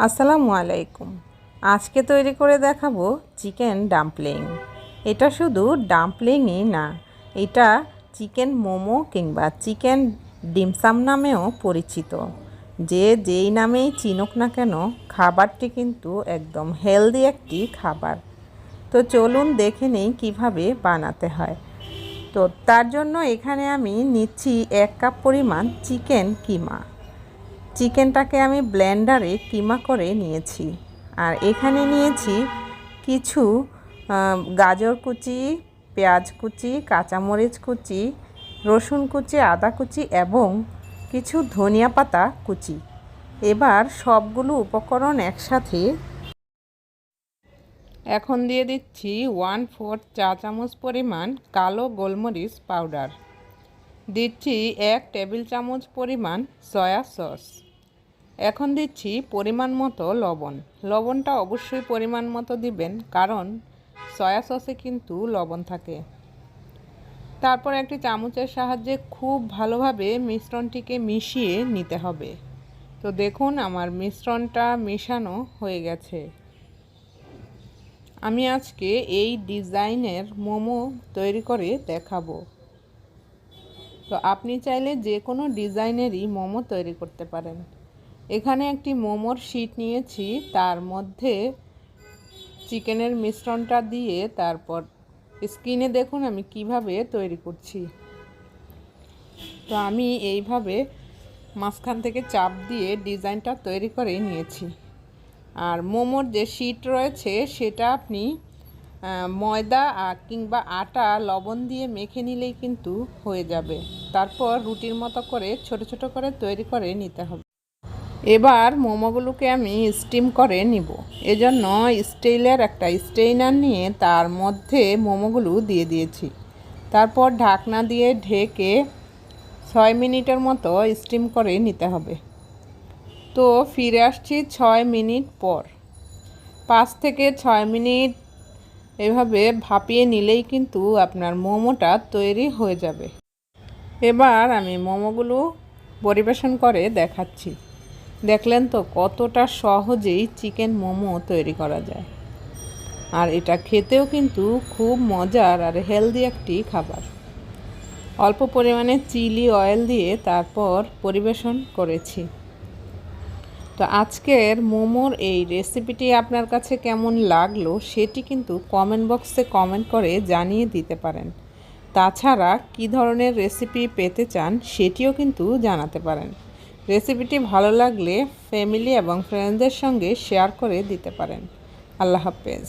আসসালামু আলাইকুম। আজকে তৈরি করে দেখাবো চিকেন ডাম্পলিং। এটা শুধু ডাম্পলিংই না, এটা চিকেন মোমো কিংবা চিকেন ডিমসাম নামেও পরিচিত। যে যেই নামেই চিনুক না কেন, খাবারটি কিন্তু একদম হেলদি একটি খাবার। তো চলুন দেখে নেই কীভাবে বানাতে হয়। তো তার জন্য এখানে আমি নিচ্ছি 1 কাপ পরিমাণ চিকেন কিমা। চিকেনটাকে আমি ব্লেন্ডারে কিমা করে নিয়েছি। আর এখানে নিয়েছি কিছু গাজর কুচি, পেঁয়াজ কুচি, কাঁচামরিচ কুচি, রসুন কুচি, আদা কুচি এবং কিছু ধনিয়া পাতা কুচি। এবার সবগুলো উপকরণ একসাথে এখন দিয়ে দিচ্ছি 1/4 চা চামচ পরিমাণ কালো গোলমরিচ পাউডার, দিচ্ছি 1 টেবিল চামচ পরিমাণ সয়া সস, এখন দিচ্ছি পরিমাণ মতো লবণ। লবণটা অবশ্যই পরিমাণ মতো দিবেন, কারণ সয়া সসে কিন্তু লবণ থাকে। তারপর একটি চামচের সাহায্যে খুব ভালোভাবে মিশ্রণটিকে মিশিয়ে নিতে হবে। তো দেখুন আমার মিশ্রণটা মেশানো হয়ে গেছে। আমি আজকে এই ডিজাইনের মোমো তৈরি করে দেখাবো। তো আপনি চাইলে যে কোনো ডিজাইনেরই মোমো তৈরি করতে পারেন। এখানে একটি মোমোর শীট নিয়েছি, তার মধ্যে চিকেনের মিশ্রণটা দিয়ে তারপর স্ক্রিনে দেখুন আমি কিভাবে তৈরি করছি। তো আমি এইভাবে মাঝখান থেকে চাপ দিয়ে ডিজাইনটা তৈরি করে নিয়েছি। আর মোমোর যে শীট রয়েছে সেটা আপনি ময়দা কিংবা আটা লবণ দিয়ে মেখে নিলেই কিন্তু হয়ে যাবে। তারপর রুটির মতো করে ছোট ছোট করে তৈরি করে নিতে হবে। এবার মোমোগুলোকে আমি স্টিম করে নিব। এজন্য স্টিলের একটা স্টেইনার নিয়ে তার মধ্যে মোমোগুলো দিয়ে দিয়েছি। তারপর ঢাকনা দিয়ে ঢেকে 6 মিনিটের মতো স্টিম করে নিতে হবে। তো ফিরে আসছি 6 মিনিট পর। 5 থেকে 6 মিনিট এভাবে ভাপিয়ে নিলেই কিন্তু আপনার মোমোটা তৈরি হয়ে যাবে। এবার আমি মোমোগুলো পরিবেশন করে দেখাচ্ছি। দেখলেন তো কতটা সহজেই চিকেন মোমো তৈরি করা যায়। আর এটা খেতেও কিন্তু খুব মজার আর হেলদি একটি খাবার। অল্প পরিমাণে চিলি অয়েল দিয়ে তারপর পরিবেশন করেছি। তো আজকের মোমোর এই রেসিপিটি আপনার কাছে কেমন লাগলো সেটি কিন্তু কমেন্ট বক্সে কমেন্ট করে জানিয়ে দিতে পারেন। তাছাড়া কী ধরনের রেসিপি পেতে চান সেটিও কিন্তু জানাতে পারেন। রেসিপিটি ভালো লাগলে ফ্যামিলি এবং ফ্রেন্ডসদের সঙ্গে শেয়ার করে দিতে পারেন। আল্লাহ হাফেজ।